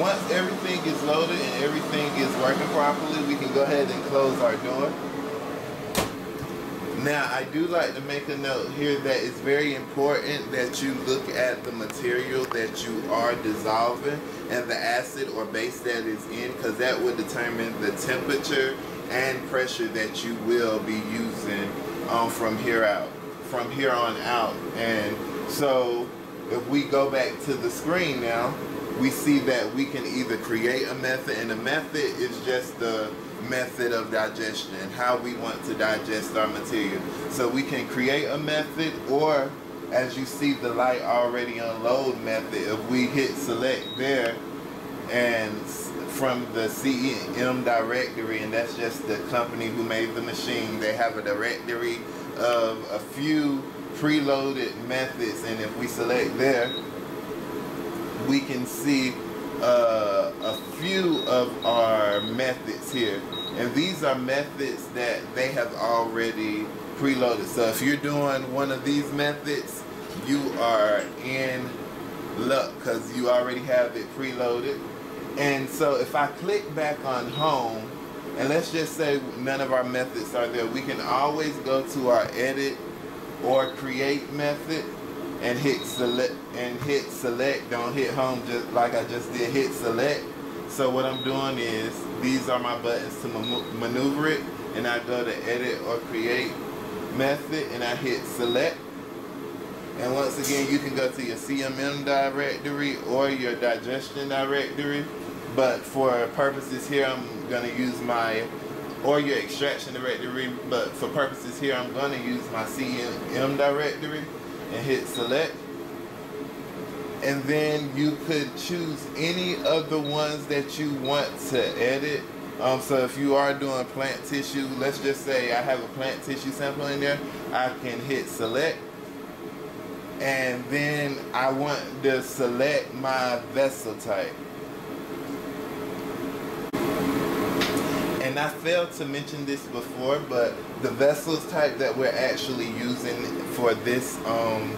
Once everything is loaded and everything is working properly, we can go ahead and close our door. Now, I do like to make a note here that it's very important that you look at the material that you are dissolving and the acid or base that is in, because that will determine the temperature and pressure that you will be using from here on out. And so if we go back to the screen now, we see that we can either create a method, and the method is just the method of digestion and how we want to digest our material. So we can create a method, or as you see the light already unload method, if we hit select there, and from the CEM directory, and that's just the company who made the machine, they have a directory of a few preloaded methods, and if we select there, we can see a few of our methods here, and these are methods that they have already preloaded. So if you're doing one of these methods, you are in luck because you already have it preloaded. And so if I click back on home, and let's just say none of our methods are there, we can always go to our edit or create method and hit select, don't hit home just like I just did, hit select. So what I'm doing is, these are my buttons to maneuver it, and I go to edit or create method and I hit select. And once again, you can go to your CMM directory or your digestion directory, but for purposes here I'm going to use my, or your extraction directory, but for purposes here I'm going to use my CEM directory and hit select. And then you could choose any of the ones that you want to edit. So if you are doing plant tissue, let's just say I have a plant tissue sample in there, I can hit select. And then I want to select my vessel type. And I failed to mention this before, but the vessels type that we're actually using for this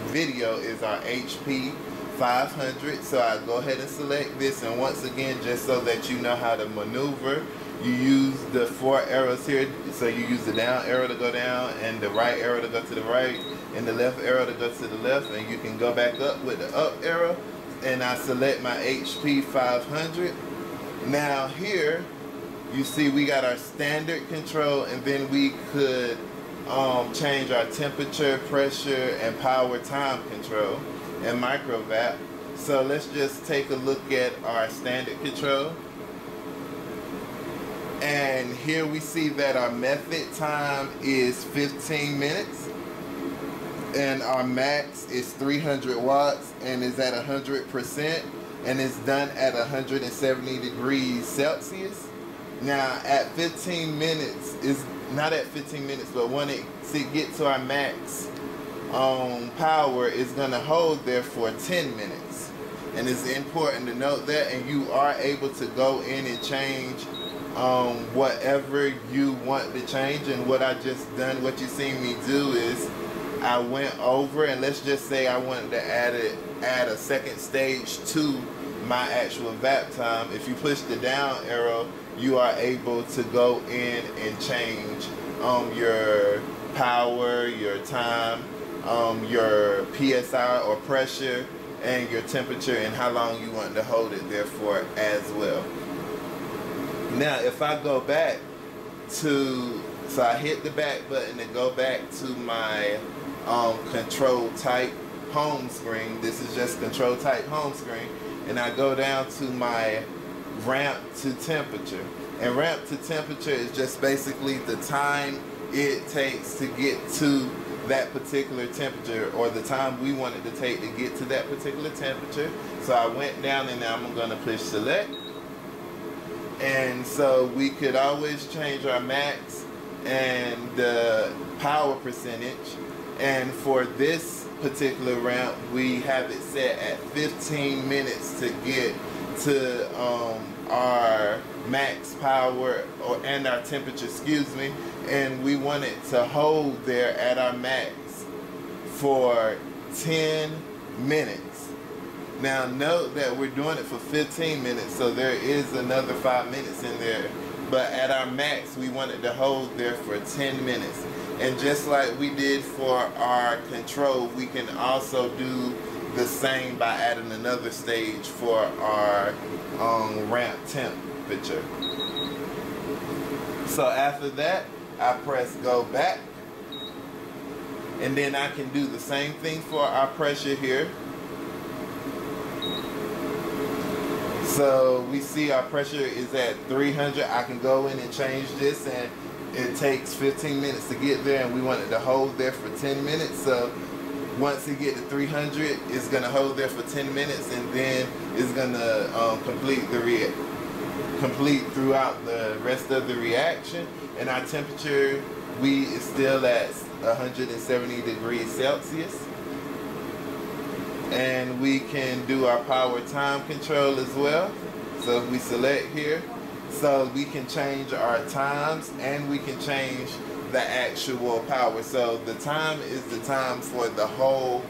video is our HP 500. So I go ahead and select this, and once again, just so that you know how to maneuver, you use the 4 arrows here. So you use the down arrow to go down, and the right arrow to go to the right, and the left arrow to go to the left, and you can go back up with the up arrow, and I select my HP 500. Now here you see we got our standard control, and then we could change our temperature, pressure, and power time control and microvap. So let's just take a look at our standard control. And here we see that our method time is 15 minutes. And our max is 300 watts and is at 100%. And it's done at 170 degrees Celsius. Now at 15 minutes, is not at 15 minutes, but when it gets to our max power, it's gonna hold there for 10 minutes. And it's important to note that, and you are able to go in and change whatever you want to change. And what I just done, what you seen me do is I went over, and let's just say I wanted to add a second stage to my actual VAP time. If you push the down arrow, you are able to go in and change your power, your time, your PSI or pressure, and your temperature, and how long you want to hold it there for as well. Now if I go back to, so I hit the back button to go back to my control type home screen. This is just control type home screen, and I go down to my ramp to temperature. And ramp to temperature is just basically the time it takes to get to that particular temperature, or the time we want it to take to get to that particular temperature. So I went down, and now I'm going to push select. And so we could always change our max and the power percentage. And for this particular ramp, we have it set at 15 minutes to get to our max power and our temperature, excuse me, and we want it to hold there at our max for 10 minutes. Now note that we're doing it for 15 minutes, so there is another 5 minutes in there. But at our max, we wanted to hold there for 10 minutes. And just like we did for our control, we can also do the same by adding another stage for our ramp temperature. So after that, I press go back. And then I can do the same thing for our pressure here. So we see our pressure is at 300. I can go in and change this, and it takes 15 minutes to get there, and we want it to hold there for 10 minutes. So once it gets to 300, it's going to hold there for 10 minutes, and then it's going to complete throughout the rest of the reaction. And our temperature, we is still at 170 degrees Celsius. And we can do our power time control as well. So if we select here, so we can change our times and we can change the actual power. So the time is the time for the whole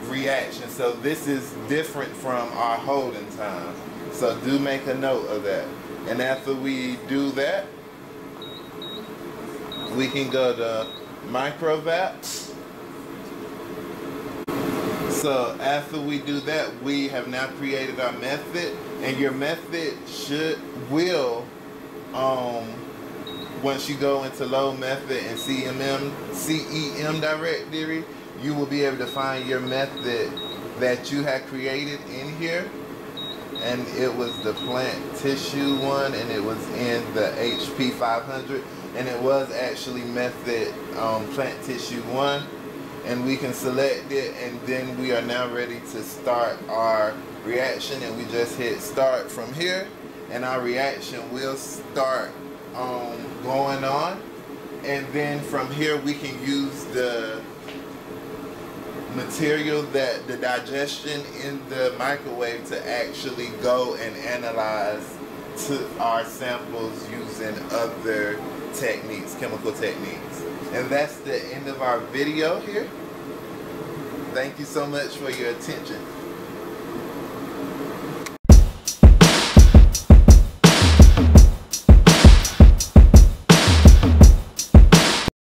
reaction. So this is different from our holding time. So do make a note of that. And after we do that, we can go to microvap. So after we do that, we have now created our method, and your method will once you go into load method and CEM directory, you will be able to find your method that you had created in here. And it was the plant tissue one, and it was in the HP 500, and it was actually method plant tissue 1. And we can select it, and then we are now ready to start our reaction, and we just hit start from here, and our reaction will start going on. And then from here we can use the material, that the digestion in the microwave, to actually go and analyze our samples using other techniques, chemical techniques. And that's the end of our video here. Thank you so much for your attention.